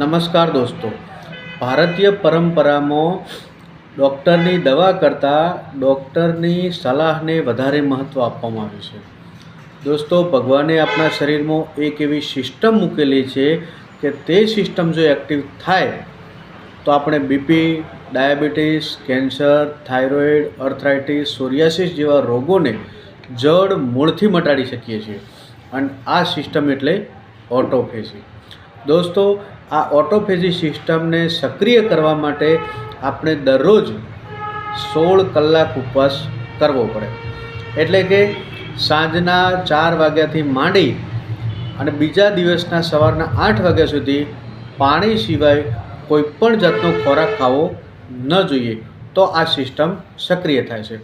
નમસ્કાર દોસ્તો, ભારતીય પરંપરામાં ડૉક્ટરની દવા કરતાં ડૉક્ટરની સલાહને વધારે મહત્ત્વ આપવામાં આવ્યું છે. દોસ્તો, ભગવાને આપણા શરીરમાં એક એવી સિસ્ટમ મૂકેલી છે કે તે સિસ્ટમ જો એક્ટિવ થાય તો આપણે BP, diabetes, cancer, thyroid, arthritis, psoriasis જેવા રોગોને જડ મૂળથી મટાડી શકીએ છીએ. અને આ સિસ્ટમ એટલે ઓટોફેજી. દોસ્તો, આ ઓટોફેજી સિસ્ટમને સક્રિય કરવા માટે આપણે દરરોજ 16 કલાક ઉપવાસ કરવો પડે. એટલે કે સાંજના 4 વાગ્યાથી માંડી અને બીજા દિવસના સવારના 8 વાગ્યા સુધી પાણી સિવાય કોઈપણ જાતનો ખોરાક ખાવો ન જોઈએ. તો આ સિસ્ટમ સક્રિય થાય છે.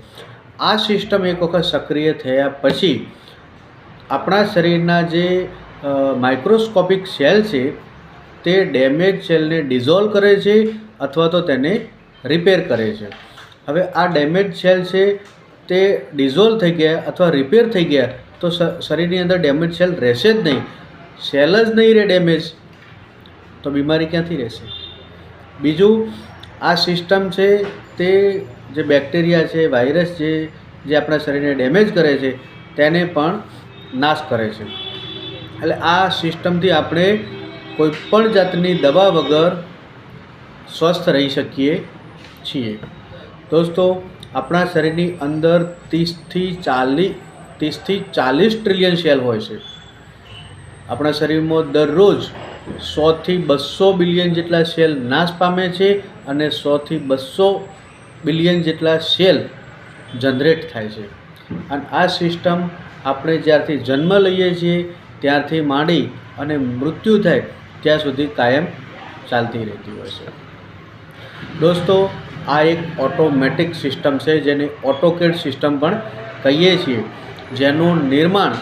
આ સિસ્ટમ એક વખત સક્રિય થયા પછી આપણા શરીરના જે માઇક્રોસ્કોપિક સેલ છે તે ડેમેજ સેલને ડિઝોલ્વ કરે છે અથવા તો તેને રિપેર કરે છે. હવે આ ડેમેજ સેલ છે તે ડિઝોલ્વ થઈ ગયા અથવા રિપેર થઈ ગયા તો શરીરની અંદર ડેમેજ સેલ રહેશે જ નહીં. સેલ જ નહીં રહે ડેમેજ તો બીમારી ક્યાંથી રહેશે? બીજું, આ સિસ્ટમ છે તે જે બેક્ટેરિયા છે, વાયરસ છે, જે આપણા શરીરને ડેમેજ કરે છે તેને પણ નાશ કરે છે. એટલે આ સિસ્ટમથી આપણે કોઈપણ જાતની દવા વગર સ્વસ્થ રહી શકીએ છીએ. દોસ્તો, આપણા શરીરની અંદર 30થી 40 ટ્રિલિયન સેલ હોય છે. આપણા શરીરમાં દરરોજ 100થી 200 બિલિયન જેટલા સેલ નાશ પામે છે અને 100થી 200 બિલિયન જેટલા સેલ જનરેટ થાય છે. અને આ સિસ્ટમ આપણે જ્યારથી જન્મ લઈએ છીએ ત્યારથી માંડી અને મૃત્યુ થાય ત્યાં સુધી કાયમ ચાલતી રહેતી હોય છે. દોસ્તો, આ એક ઓટોમેટિક સિસ્ટમ છે જેને ઓટોકેડ સિસ્ટમ પણ કહીએ છીએ, જેનું નિર્માણ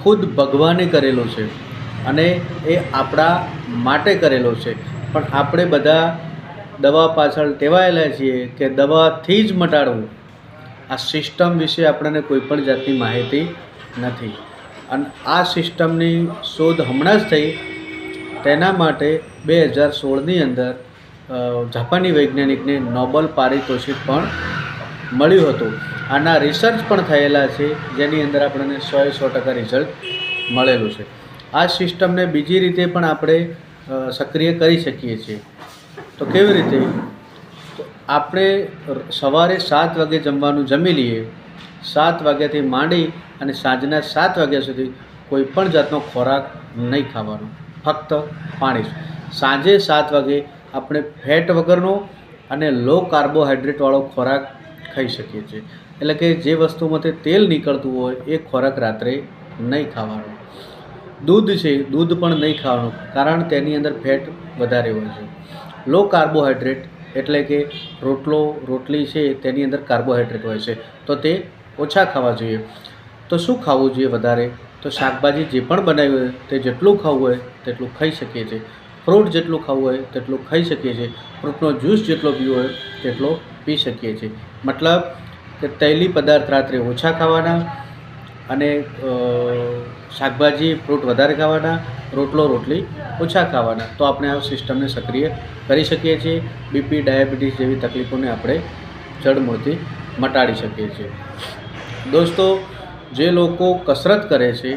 ખુદ ભગવાને કરેલું છે અને એ આપણા માટે કરેલો છે. પણ આપણે બધા દવા પાછળ ટેવાયેલા છીએ કે દવાથી જ મટાડવું. આ સિસ્ટમ વિશે આપણને કોઈપણ જાતની માહિતી નથી. અને આ સિસ્ટમની શોધ હમણાં જ થઈ. તેના માટે 2016ની અંદર જાપાની વૈજ્ઞાનિકને નોબેલ પારિતોષિક પણ મળ્યું હતું. આના રિસર્ચ પણ થયેલા છે જેની અંદર આપણને 100% રિઝલ્ટ મળેલું છે. આ સિસ્ટમને બીજી રીતે પણ આપણે સક્રિય કરી શકીએ છીએ. તો કેવી રીતે? તો આપણે સવારે 7 વાગે જમવાનું જમી લઈએ. 7 વાગ્યાથી માંડી અને સાંજના 7 વાગ્યા સુધી કોઈપણ જાતનો ખોરાક નહીં ખાવાનો, ફક્ત પાણી. સાંજે 7 વાગે આપણે ફેટ વગરનો અને લો કાર્બોહાઈડ્રેટવાળો ખોરાક ખાઈ શકીએ છીએ. એટલે કે જે વસ્તુમાંથી તેલ નીકળતું હોય એ ખોરાક રાત્રે નહીં ખાવાનો. દૂધ છે, દૂધ પણ નહીં ખાવાનું, કારણ તેની અંદર ફેટ વધારે હોય છે. લો કાર્બોહાઈડ્રેટ એટલે કે રોટલી છે તેની અંદર કાર્બોહાઈડ્રેટ હોય છે તો તે ઓછા ખાવા જોઈએ. તો શું ખાવું જોઈએ વધારે? તો શાકભાજી જે પણ બનાવ્યું હોય તે જેટલું ખાવું હોય તેટલું ખાઈ શકીએ છીએ. ફ્રૂટ જેટલું ખાવું હોય તેટલું ખાઈ શકીએ છીએ. ફ્રૂટનો જ્યુસ જેટલો પીવો હોય તેટલો પી શકીએ છીએ. મતલબ કે તૈલી પદાર્થ રાત્રે ઓછા ખાવાના અને શાકભાજી, ફ્રૂટ વધારે ખાવાના, રોટલી ઓછા ખાવાના. તો આપણે આ સિસ્ટમને સક્રિય કરી શકીએ છીએ. બીપી, ડાયાબિટીસ જેવી તકલીફોને આપણે જડમૂળથી મટાડી શકીએ છીએ. દોસ્તો, જે લોકો કસરત કરે છે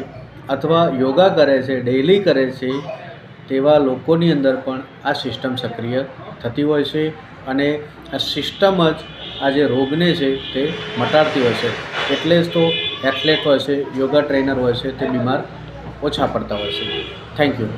અથવા યોગા કરે છે, ડેઇલી કરે છે, તેવા લોકોની અંદર પણ આ સિસ્ટમ સક્રિય થતી હોય છે અને આ સિસ્ટમ જ આ જે રોગને છે તે મટાડતી હોય છે. એટલે જ તો એથ્લેટ હોય છે, યોગા ટ્રેનર હોય છે તે બીમાર ઓછા પડતા હોય છે. Thank you.